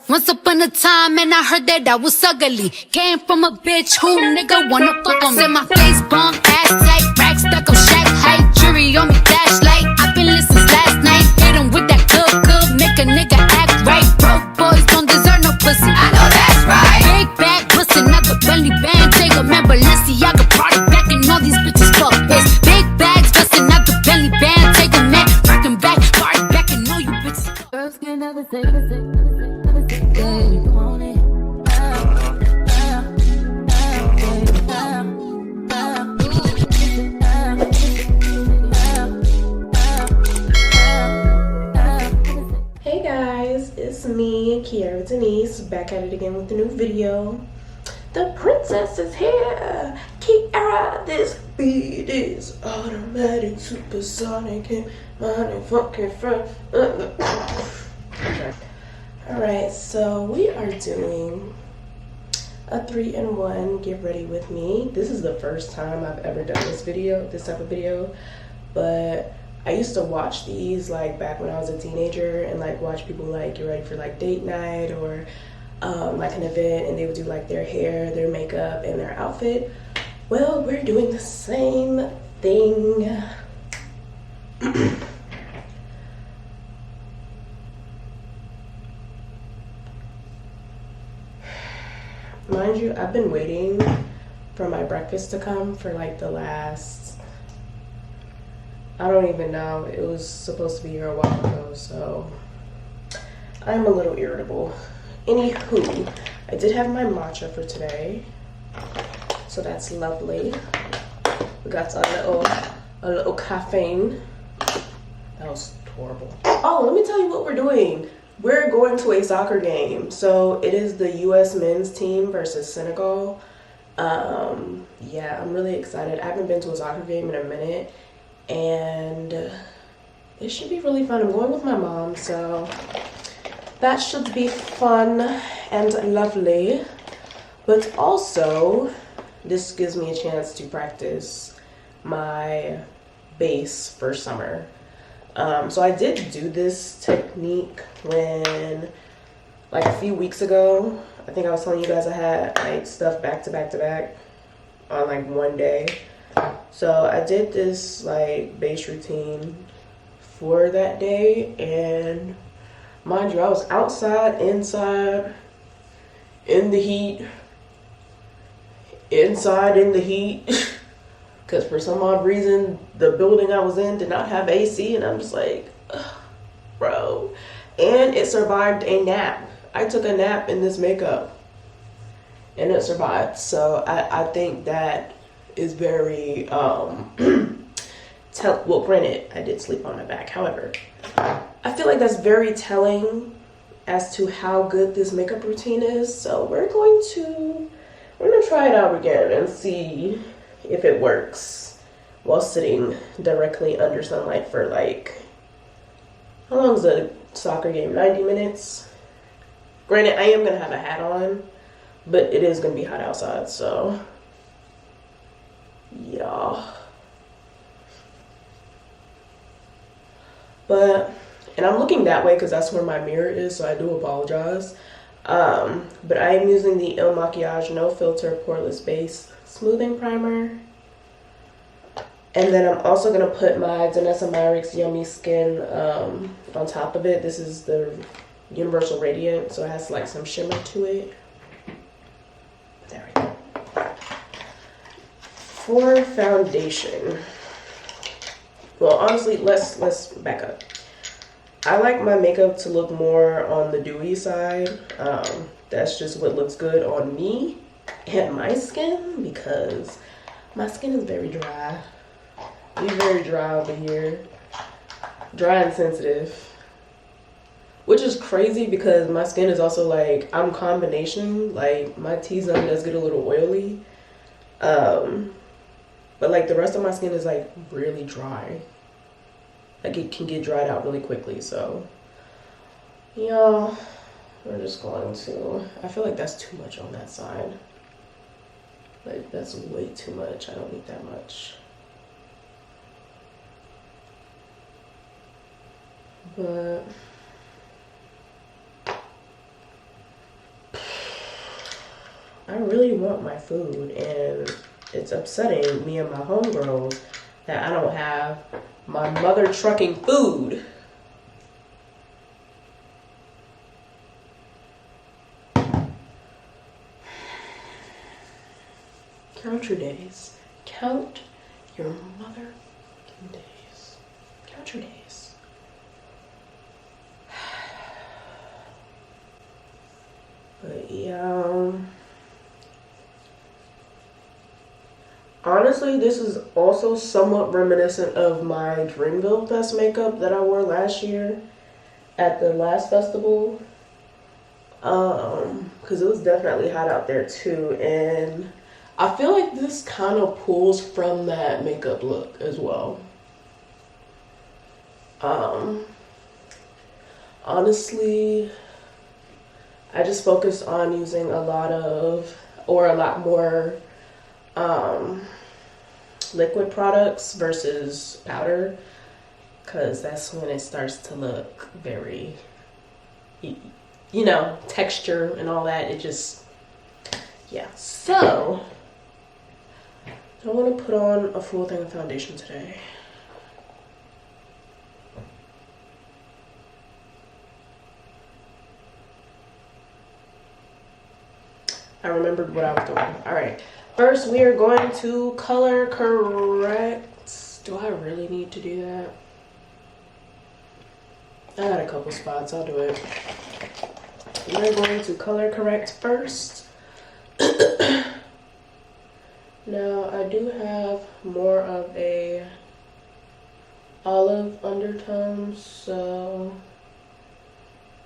Once upon a time, and I heard that I was ugly. Came from a bitch who nigga wanna fuck on me. Said my face bomb, ass tight, rack stuck up, shack height, jury on me, flashlight. I've been listening last night. Hit him with that good, make a nigga act right. Broke boys don't deserve no pussy. I know that's right. Big bag pussy, not the belly band. Take a man, Balenciaga party back, and all these bitches fuck this. Big bags bustin' out the belly band. Take a man, rockin' back, party back, and all you bitches. Girls can never say the same. Hey guys, it's me, GRWM, back at it again with a new video. The princess is here. Kiara, this beat is automatic, supersonic, and money fucking front. Alright, so we are doing a 3-in-1 get ready with me. This is the first time I've ever done this type of video, but I used to watch these like back when I was a teenager and like watch people like get ready for like date night or like an event, and they would do like their hair, their makeup, and their outfit. Well, we're doing the same thing. Mind you, I've been waiting for my breakfast to come for like the last, I don't even know, it was supposed to be here a while ago, so I'm a little irritable. Anywho, I did have my matcha for today, so that's lovely. We got a little caffeine. That was horrible. Oh, let me tell you what we're doing. We're going to a soccer game. So it is the US men's team versus Senegal. Yeah, I'm really excited. I haven't been to a soccer game in a minute, and it should be really fun. I'm going with my mom, so that should be fun and lovely. But also, this gives me a chance to practice my base for summer. So I did do this technique when, like a few weeks ago, I think I was telling you guys I had like stuff back to back to back on like one day. So I did this like base routine for that day, and mind you, I was outside, inside, in the heat, inside in the heat. Because for some odd reason, the building I was in did not have AC, and I'm just like, ugh, bro. And it survived a nap. I took a nap in this makeup, and it survived. So I think that is very, well, granted, I did sleep on my back. However, I feel like that's very telling as to how good this makeup routine is. So we're gonna try it out again and see if it works while sitting directly under sunlight for like, how long is a soccer game? 90 minutes? Granted, I am gonna have a hat on, but it is gonna be hot outside, so yeah. And I'm looking that way because that's where my mirror is, so I do apologize. But I am using the Makiage No Filter Poreless Base Smoothing Primer. And then I'm also going to put my Danessa Myricks Yummy Skin on top of it. This is the Universal Radiance, so it has like some shimmer to it. There we go. For foundation, well, honestly, let's back up. I like my makeup to look more on the dewy side. That's just what looks good on me and my skin, because my skin is very dry. It's very dry over here. Dry and sensitive. Which is crazy because my skin is also like, I'm combination. Like my T-zone does get a little oily. But like the rest of my skin is like really dry. Like it can get dried out really quickly, so yeah, we're just going to, I feel like that's too much on that side. Like that's way too much. I don't need that much. But I really want my food, and it's upsetting me and my homegirls that I don't have my mother trucking food. Count your days. Count your mother days. Count your days. But yeah. Honestly, this is also somewhat reminiscent of my Dreamville Fest makeup that I wore last year at the last festival. Because it was definitely hot out there too, and I feel like this kind of pulls from that makeup look as well. Honestly, I just focused on using a lot more liquid products versus powder, because that's when it starts to look very, you know, texture and all that. It just, yeah. So I want to put on a full thing of foundation today. I remembered what I was doing. All right. First, we are going to color correct. Do I really need to do that? I got a couple spots. I'll do it. We're going to color correct first. Now, I do have more of a olive undertone, so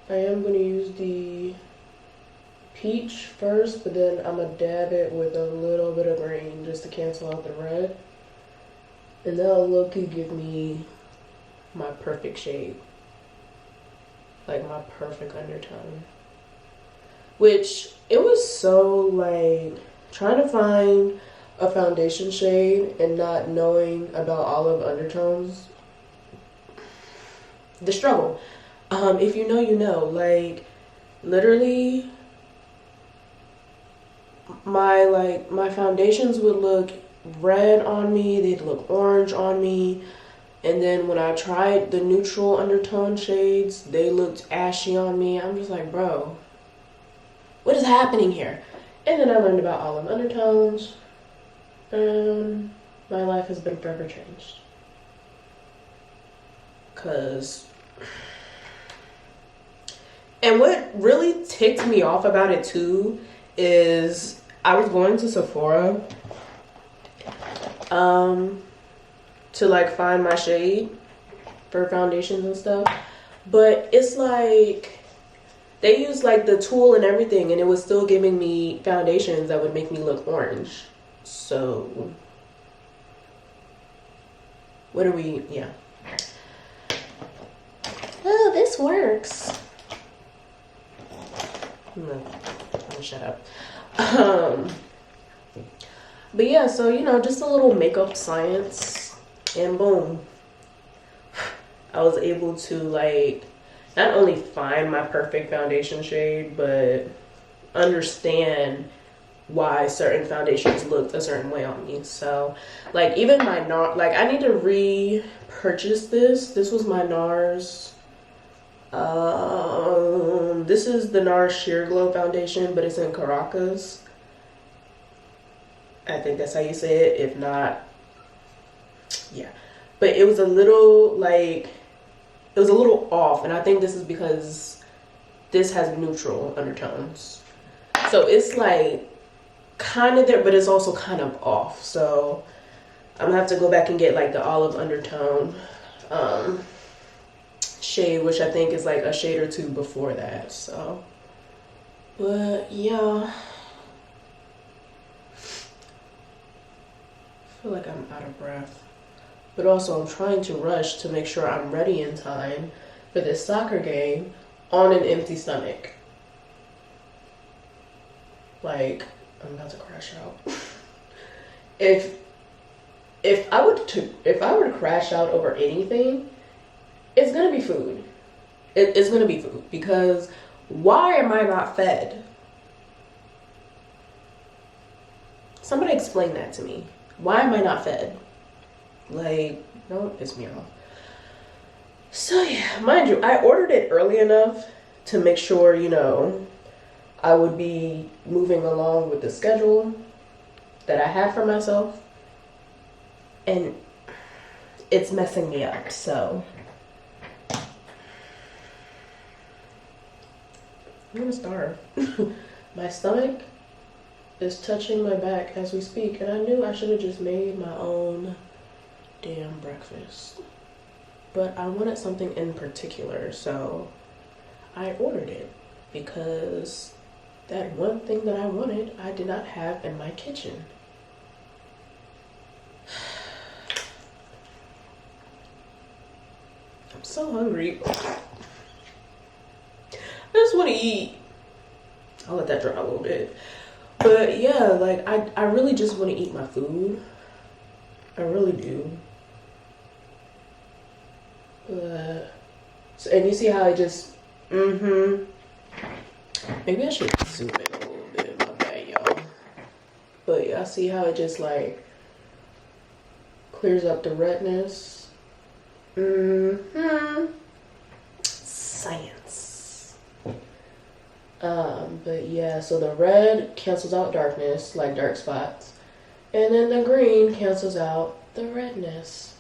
I am going to use the peach first, but then I'm gonna dab it with a little bit of green just to cancel out the red, and that'll look and give me my perfect shade, like my perfect undertone. Which, it was so like trying to find a foundation shade and not knowing about olive undertones, the struggle. If you know, you know. Like, literally, my foundations would look red on me, they'd look orange on me, and then when I tried the neutral undertone shades, they looked ashy on me. I'm just like, bro, what is happening here? And then I learned about olive undertones, and my life has been forever changed. And what really ticked me off about it too is I was going to Sephora to like find my shade for foundations and stuff, but it's like they used like the tool and everything, and it was still giving me foundations that would make me look orange. So what are we? Yeah. Oh, this works. No, I'll shut up. But yeah, so you know, just a little makeup science, and boom, I was able to like not only find my perfect foundation shade, but understand why certain foundations looked a certain way on me. So like even my NARS, like I need to repurchase this. This was my NARS. This is the NARS Sheer Glow foundation, but it's in Caracas. I think that's how you say it. If not, yeah. But it was a little like, it was a little off, and I think this is because this has neutral undertones. So it's like kind of there, but it's also kind of off. So I'm gonna have to go back and get like the olive undertone shade, which I think is like a shade or two before that. So, but yeah, I feel like I'm out of breath, but also I'm trying to rush to make sure I'm ready in time for this soccer game on an empty stomach. Like, I'm about to crash out. If I were to crash out over anything, it's gonna be food. It's gonna be food, because why am I not fed? Somebody explain that to me. Why am I not fed? Like, don't piss me off. So yeah, mind you, I ordered it early enough to make sure, you know, I would be moving along with the schedule that I had for myself. And it's messing me up, so I'm gonna starve. My stomach is touching my back as we speak, and I knew I should have just made my own damn breakfast. But I wanted something in particular, so I ordered it because that one thing that I wanted, I did not have in my kitchen. I'm so hungry. I just want to eat. I'll let that dry a little bit. But yeah, like I really just want to eat my food. I really do. So, and you see how I just maybe I should zoom in a little bit. My bad, y'all. But y'all see how it just like clears up the redness. Science. But yeah, so the red cancels out darkness, like dark spots, and then the green cancels out the redness.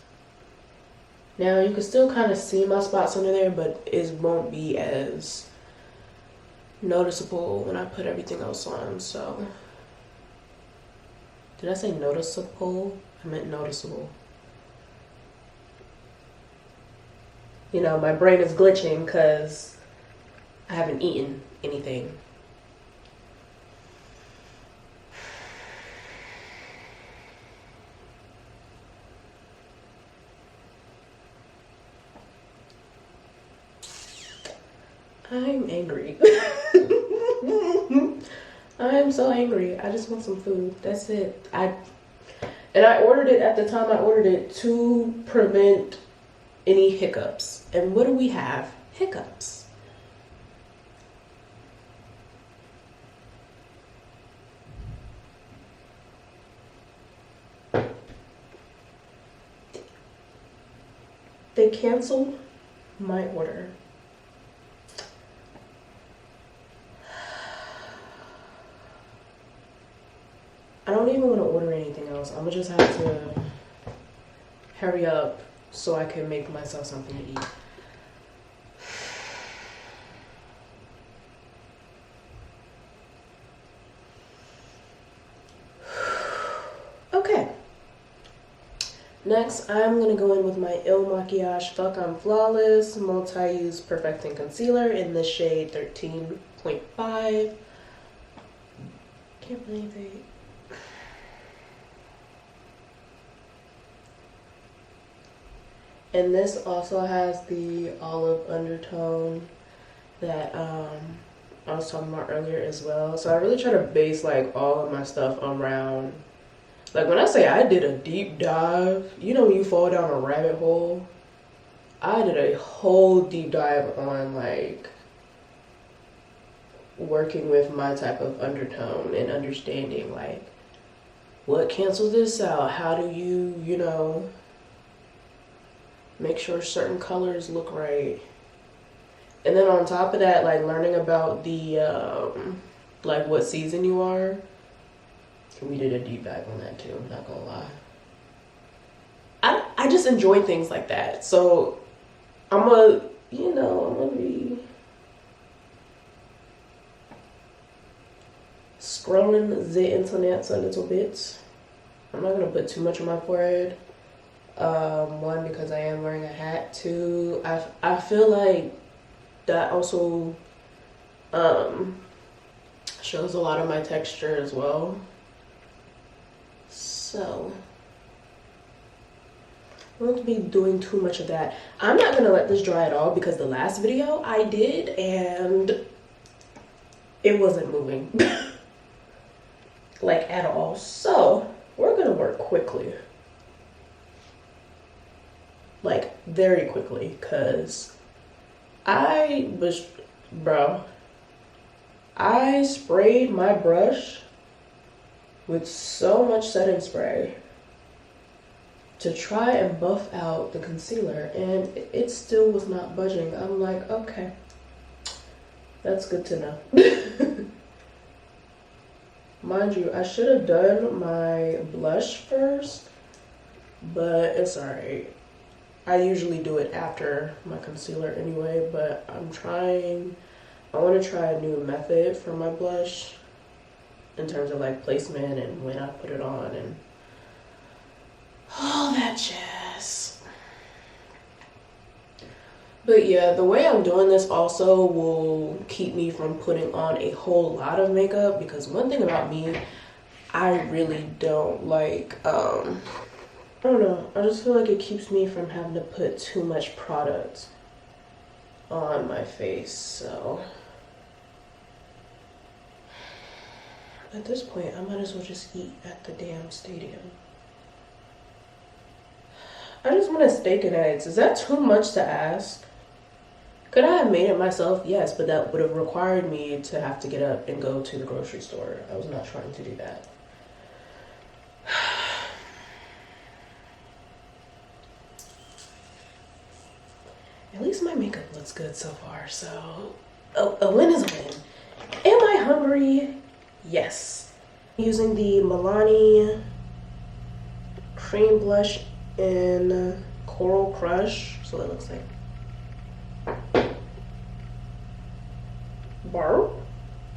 Now you can still kind of see my spots under there, but it won't be as noticeable when I put everything else on. So did I say noticeable? I meant noticeable. You know, my brain is glitching because I haven't eaten anything. I'm angry. I'm so angry. I just want some food. That's it. I ordered it at the time I ordered it to prevent any hiccups. And what do we have? Hiccups. They canceled my order. I don't even want to order anything else. I'm gonna just have to hurry up so I can make myself something to eat. Okay. Next, I'm gonna go in with my Makiage Fuck I'm Flawless Multi-Use Perfecting Concealer in the shade 13.5. Can't believe it. And this also has the olive undertone that I was talking about earlier as well. So I really try to base like all of my stuff around, like when I say I did a deep dive, you know when you fall down a rabbit hole? I did a whole deep dive on like working with my type of undertone and understanding like what cancels this out, how do you know, make sure certain colors look right. And then on top of that, like learning about the like what season you are. We did a deep dive on that too, I'm not gonna lie. I just enjoy things like that. So I'm gonna be scrolling the internet a little bit. I'm not gonna put too much on my forehead. One, because I am wearing a hat. Two, I feel like that also shows a lot of my texture as well. So I won't be doing too much of that. I'm not gonna let this dry at all because the last video I did and it wasn't moving like at all. So we're gonna work quickly. Like very quickly, because I sprayed my brush with so much setting spray to try and buff out the concealer, and it still was not budging. I'm like, okay, that's good to know. Mind you, I should have done my blush first, but it's alright. I usually do it after my concealer anyway, but I want to try a new method for my blush in terms of like placement and when I put it on and all that jazz. But yeah, the way I'm doing this also will keep me from putting on a whole lot of makeup, because one thing about me, I really don't like, I don't know, I just feel like it keeps me from having to put too much product on my face. So at this point, I might as well just eat at the damn stadium. I just want a steak and eggs. Is that too much to ask? Could I have made it myself? Yes, but that would have required me to have to get up and go to the grocery store. I was not trying to do that. At least my makeup looks good so far, so a win is a win. Am I hungry? Yes. Using the Milani cream blush in Coral Crush, so that looks like Balm.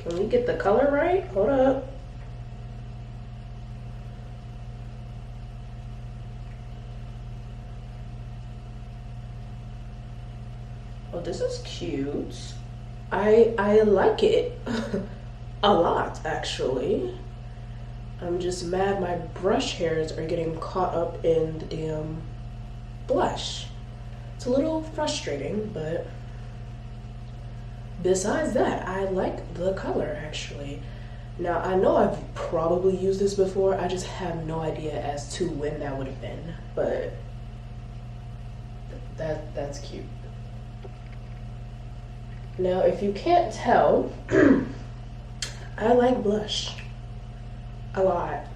Can we get the color right? Hold up. Oh, this is cute. I like it a lot, actually. I'm just mad my brush hairs are getting caught up in the damn blush. It's a little frustrating, but besides that, I like the color, actually. Now, I know I've probably used this before, I just have no idea as to when that would have been, but that's cute. Now, if you can't tell, I like blush a lot,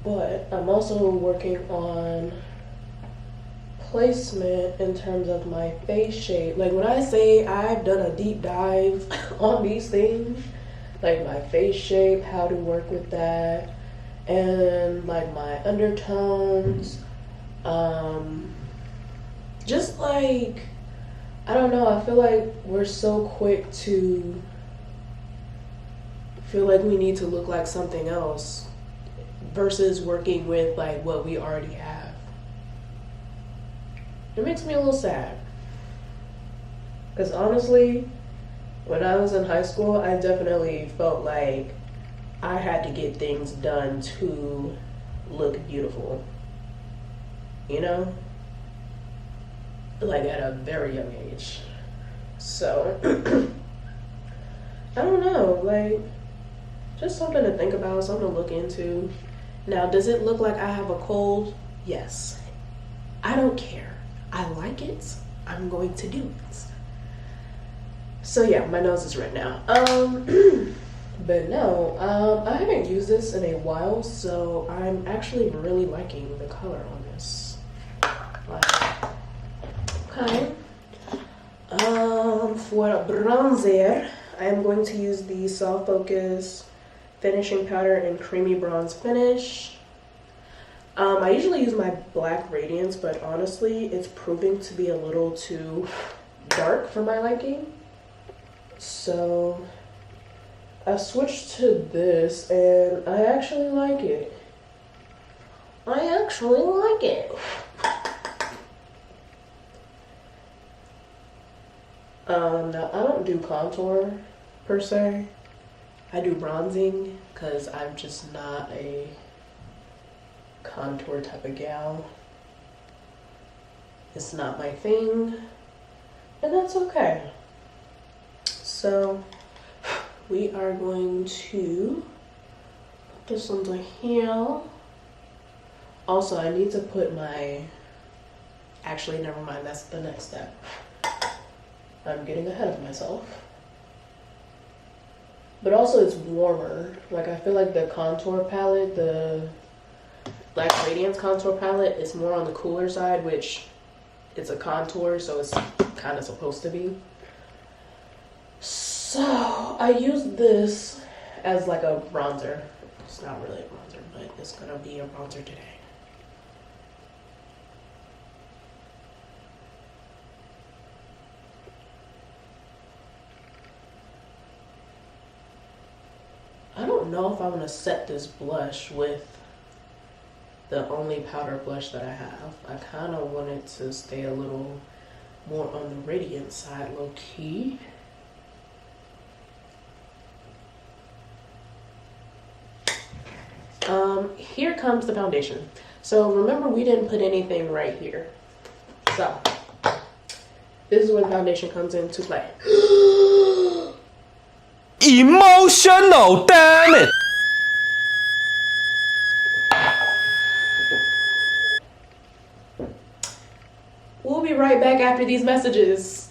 but I'm also working on placement in terms of my face shape. Like when I say I've done a deep dive on these things, like my face shape, how to work with that, and like my undertones, just like, I don't know, I feel like we're so quick to feel like we need to look like something else versus working with like what we already have. It makes me a little sad, because honestly, when I was in high school, I definitely felt like I had to get things done to look beautiful, you know, like at a very young age. So I don't know, like, just something to think about, something to look into. Now, does it look like I have a cold? Yes. I don't care. I like it. I'm going to do it. So yeah, my nose is red now. But no, I haven't used this in a while, so I'm actually really liking the color on this. Like, okay. For bronzer, I am going to use the Soft Focus Finishing Powder in Creamy Bronze Finish. I usually use my black Radiance, but honestly, it's proving to be a little too dark for my liking. So I switched to this, and I actually like it. I actually like it. Now, I don't do contour per se. I do bronzing because I'm just not a contour type of gal. It's not my thing, and that's okay. So we are going to put this under here. Also, I need to put my, actually never mind, that's the next step. I'm getting ahead of myself. But also it's warmer. Like I feel like the contour palette, the Black Radiance contour palette is more on the cooler side, which it's a contour, so it's kind of supposed to be. So I use this as like a bronzer. It's not really a bronzer, but it's gonna be a bronzer today. I don't know if I want to set this blush with the only powder blush that I have. I kind of want it to stay a little more on the radiant side, low key. Here comes the foundation. So remember, we didn't put anything right here. So this is where the foundation comes into play. Emotional, damn it! We'll be right back after these messages.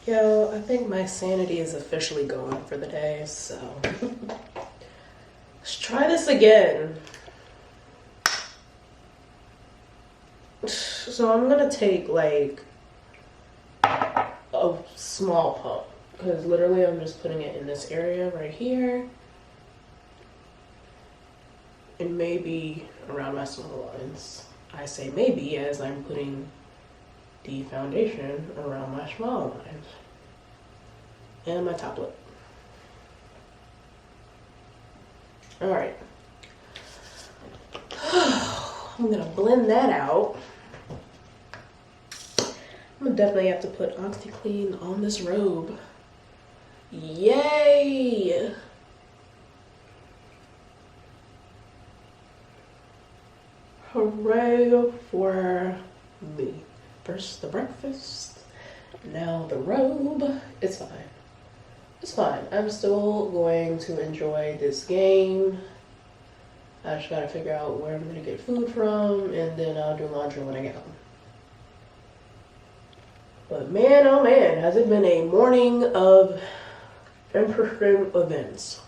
Yo, I think my sanity is officially gone for the day, so let's try this again. So I'm gonna take like a small pump, because literally I'm just putting it in this area right here and maybe around my small lines. I say maybe as I'm putting the foundation around my small lines and my top lip. All right. I'm gonna blend that out. I'm gonna definitely have to put OxyClean on this robe. Yay! Hooray for me. First the breakfast, now the robe. It's fine. It's fine. I'm still going to enjoy this game. I just gotta figure out where I'm gonna get food from, and then I'll do laundry when I get home. But man, oh man, has it been a morning of interesting events.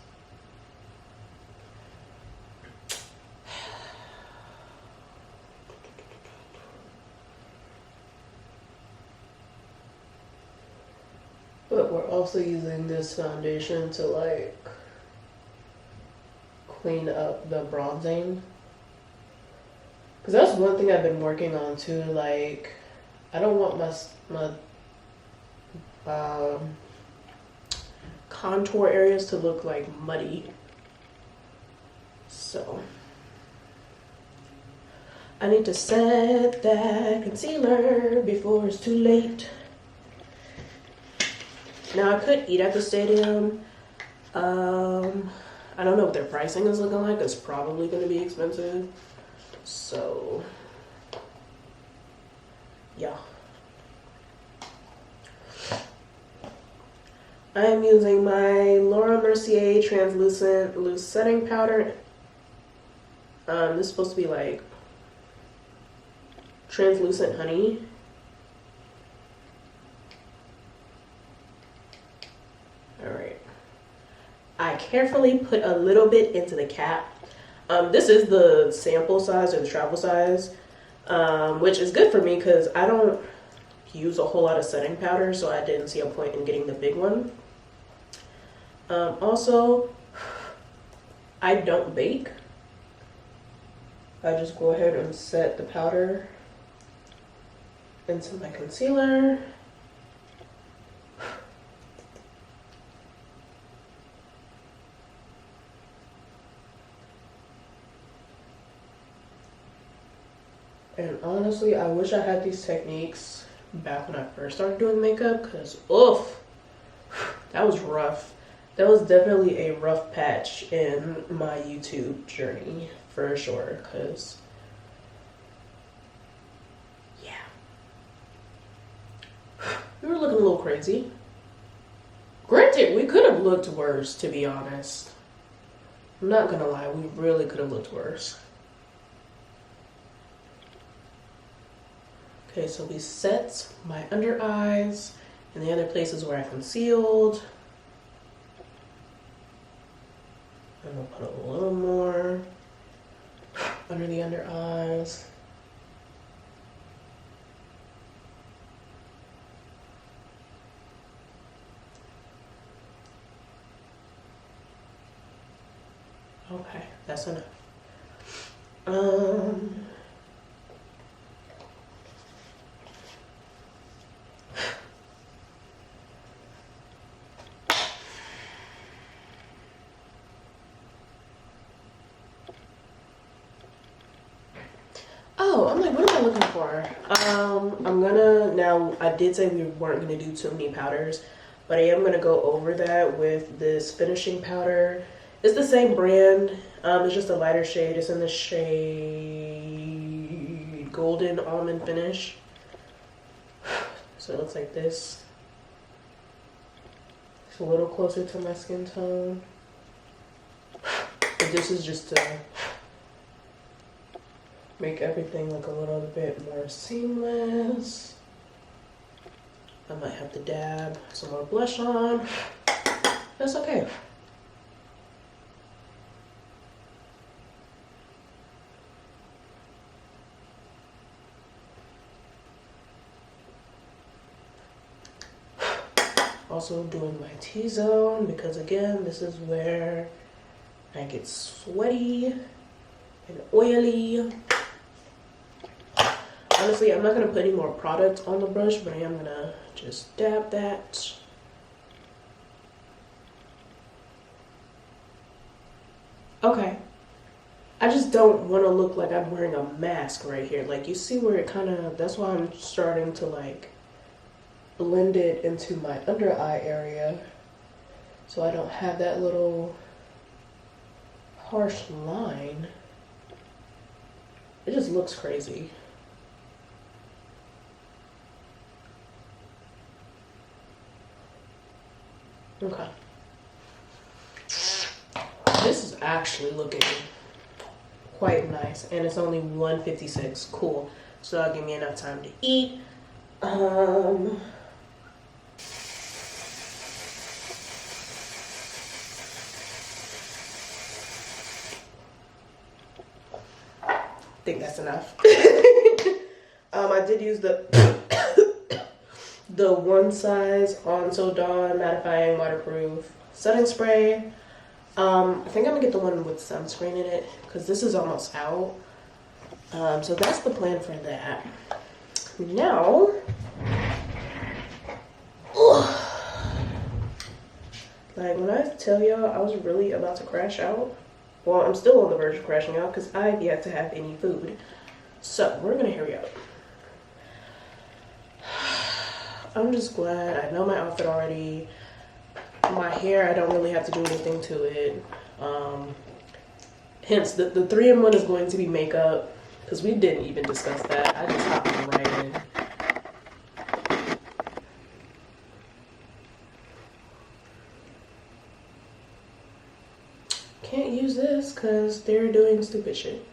But we're also using this foundation to like clean up the bronzing. Because that's one thing I've been working on too. Like, I don't want my contour areas to look like muddy. So I need to set that concealer before it's too late. Now I could eat at the stadium. I don't know what their pricing is looking like. It's probably going to be expensive. So yeah. I am using my Laura Mercier translucent loose setting powder. This is supposed to be like translucent honey. Alright. I carefully put a little bit into the cap. This is the sample size or the travel size, which is good for me because I don't use a whole lot of setting powder, so I didn't see a point in getting the big one. Also, I don't bake. I just go ahead and set the powder into my concealer. And honestly, I wish I had these techniques back when I first started doing makeup, because oof, that was rough. That was definitely a rough patch in my YouTube journey, for sure, because yeah, we were looking a little crazy. Granted, we could have looked worse, to be honest. I'm not gonna lie, we really could have looked worse. Okay, so we set my under eyes And the other places where I concealed, I'm gonna put a little more under the under eyes. Okay, that's enough. Oh, I'm like, what am I looking for? I'm gonna, now I did say we weren't gonna do too many powders, but I am gonna go over that with this finishing powder. It's the same brand, it's just a lighter shade. It's in the shade Golden Almond Finish. So it looks like this. It's a little closer to my skin tone. But this is just to make everything look a little bit more seamless. I might have to dab some more blush on. That's okay. Also doing my T-zone because again, this is where I get sweaty and oily. Honestly, I'm not gonna put any more product on the brush, but I am gonna just dab that. Okay. I just don't want to look like I'm wearing a mask right here. Like, you see where it kind of, that's why I'm starting to like blend it into my under eye area so I don't have that little harsh line. It just looks crazy. Okay. This is actually looking quite nice, and it's only 1:56. Cool. So that'll give me enough time to eat. I think that's enough. I did use the the One Size On So Dawn mattifying waterproof setting spray. I think I'm gonna get the one with sunscreen in it because this is almost out. So that's the plan for that. Now, like when I tell y'all I was really about to crash out, well, I'm still on the verge of crashing out because I've yet to have any food. So we're gonna hurry up. I'm just glad I know my outfit already. My hair, I don't really have to do anything to it. Hence, the 3-in-1 is going to be makeup because we didn't even discuss that. I just hopped right in. Can't use this because they're doing stupid shit.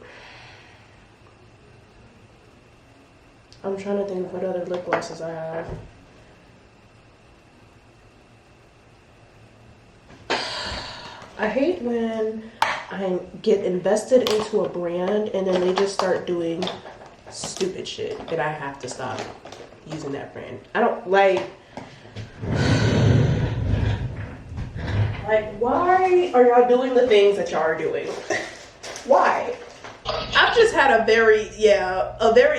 I'm trying to think of what other lip glosses I have. I hate when I get invested into a brand and then they just start doing stupid shit and I have to stop using that brand. I don't like why are y'all doing the things that y'all are doing? Why? I've just had a very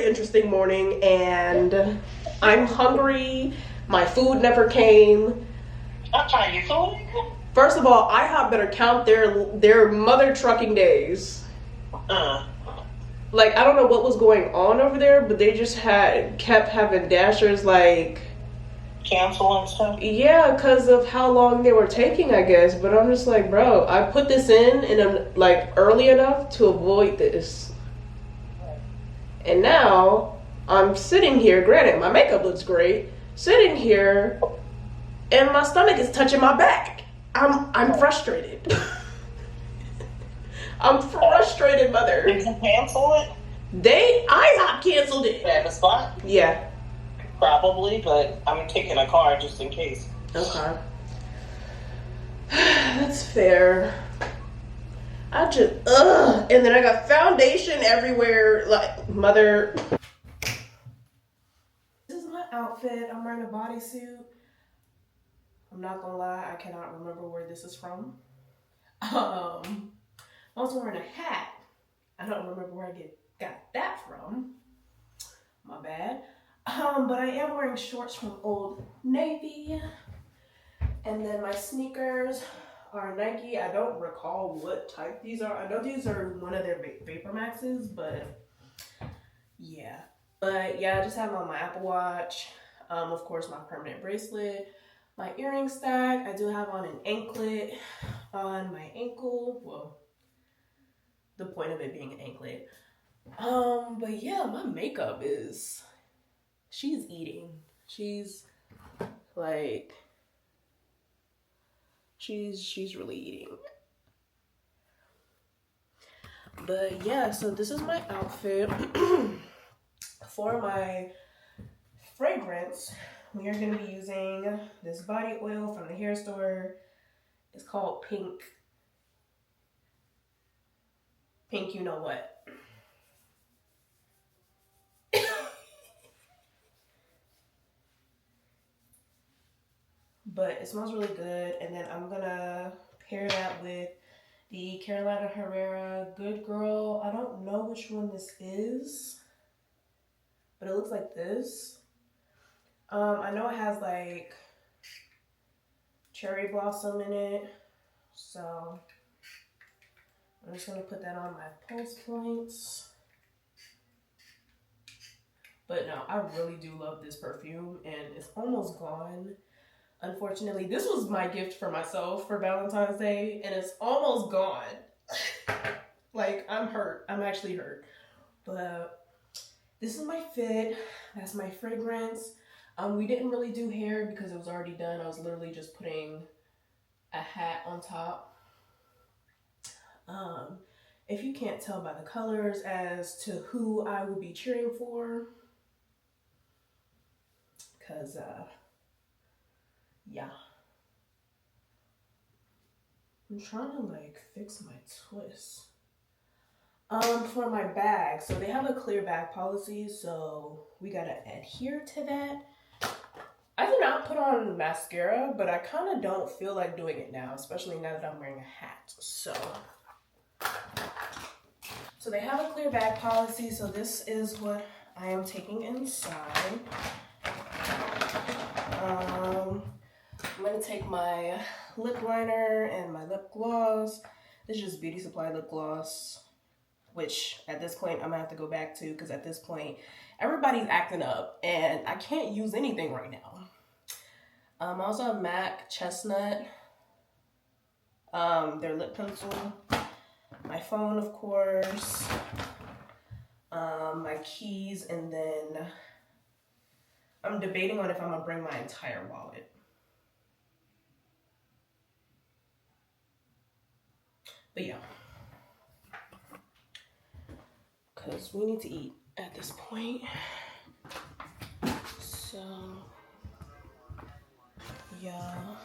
interesting morning and I'm hungry. My food never came. I'm trying to get food. First of all, IHOP better count their mother trucking days. Like, I don't know what was going on over there, but they just kept having dashers like Cancel and stuff. Yeah, because of how long they were taking, I guess. But I'm just like, bro, I put this in like early enough to avoid this, and now I'm sitting here. Granted, my makeup looks great. Sitting here, and my stomach is touching my back. I'm frustrated. I'm frustrated, mother. Did you cancel it? IHOP canceled it. At the spot? Yeah. Probably, but I'm taking a car just in case. Okay. That's fair. I just, and then I got foundation everywhere, like, mother. This is my outfit. I'm wearing a bodysuit. I'm not gonna lie, I cannot remember where this is from. I'm also wearing a hat. I don't remember where I got that from. My bad. But I am wearing shorts from Old Navy. And then my sneakers are Nike. I don't recall what type these are. I know these are one of their Vapor Maxes, but yeah. But yeah, I just have on my Apple Watch. Of course, my permanent bracelet. My earring stack. I do have on an anklet on my ankle. Well, the point of it being an anklet. But yeah, my makeup is, she's eating. She's like, she's really eating. But yeah, so this is my outfit. For my fragrance, we are going to be using this body oil from the hair store. It's called Pink you know what. But it smells really good. And then I'm gonna pair that with the Carolina Herrera Good Girl. I don't know which one this is, but it looks like this. I know it has like cherry blossom in it, so I'm just gonna put that on my pulse points. But no, I really do love this perfume, and it's almost gone. Unfortunately, this was my gift for myself for Valentine's Day, and it's almost gone. Like, I'm hurt. I'm actually hurt. But this is my fit. That's my fragrance. We didn't really do hair because it was already done. I was literally just putting a hat on top. If you can't tell by the colors as to who I will be cheering for, because yeah, I'm trying to like fix my twist. For my bag, so they have a clear bag policy, so we gotta adhere to that. I did not put on mascara, but I kind of don't feel like doing it now, especially now that I'm wearing a hat. So they have a clear bag policy, so this is what I am taking inside. I'm gonna take my lip liner and my lip gloss. This is just Beauty Supply lip gloss, which at this point I'm gonna have to go back to because at this point everybody's acting up and I can't use anything right now. I also have MAC Chestnut, their lip pencil, my phone of course, my keys, and then I'm debating on if I'm gonna bring my entire wallet. But yeah, because we need to eat at this point. So yeah.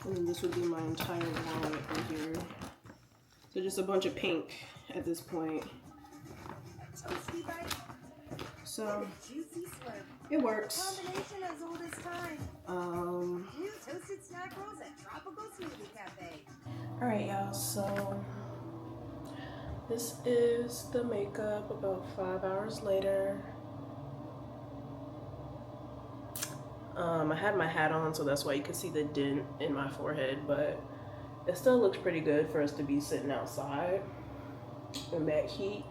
And this would be my entire wallet right here. So just a bunch of pink at this point. So it works. Combination as old as time. New toasted snack rolls at Tropical Smoothie Cafe. Alright y'all, so this is the makeup about 5 hours later. I had my hat on, so that's why you can see the dent in my forehead, but it still looks pretty good for us to be sitting outside in that heat.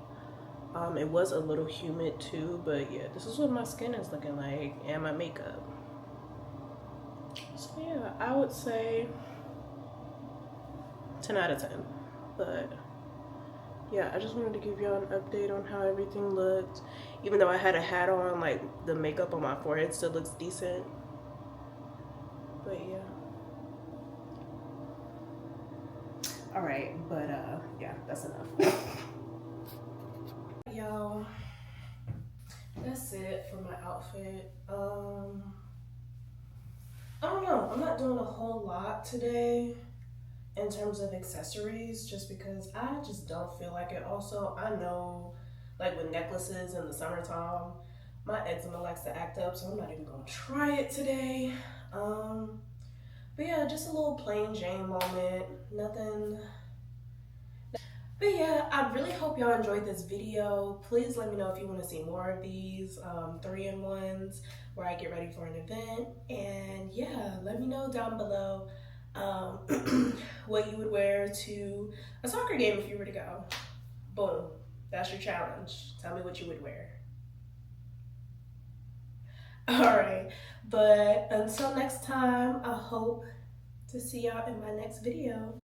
It was a little humid too, but yeah, this is what my skin is looking like and my makeup. So yeah, I would say 10 out of 10. But yeah, I just wanted to give y'all an update on how everything looked. Even though I had a hat on, like the makeup on my forehead still looks decent. But yeah. But yeah, that's enough. Y'all, that's it for my outfit. I don't know, I'm not doing a whole lot today in terms of accessories, just because I just don't feel like it. Also, I know, like with necklaces in the summertime, my eczema likes to act up, so I'm not even gonna try it today. But yeah, just a little plain Jane moment, nothing. But yeah, I really hope y'all enjoyed this video. Please let me know if you want to see more of these 3-in-1s where I get ready for an event. And yeah, let me know down below what you would wear to a soccer game if you were to go. Boom, that's your challenge. Tell me what you would wear. Alright, but until next time, I hope to see y'all in my next video.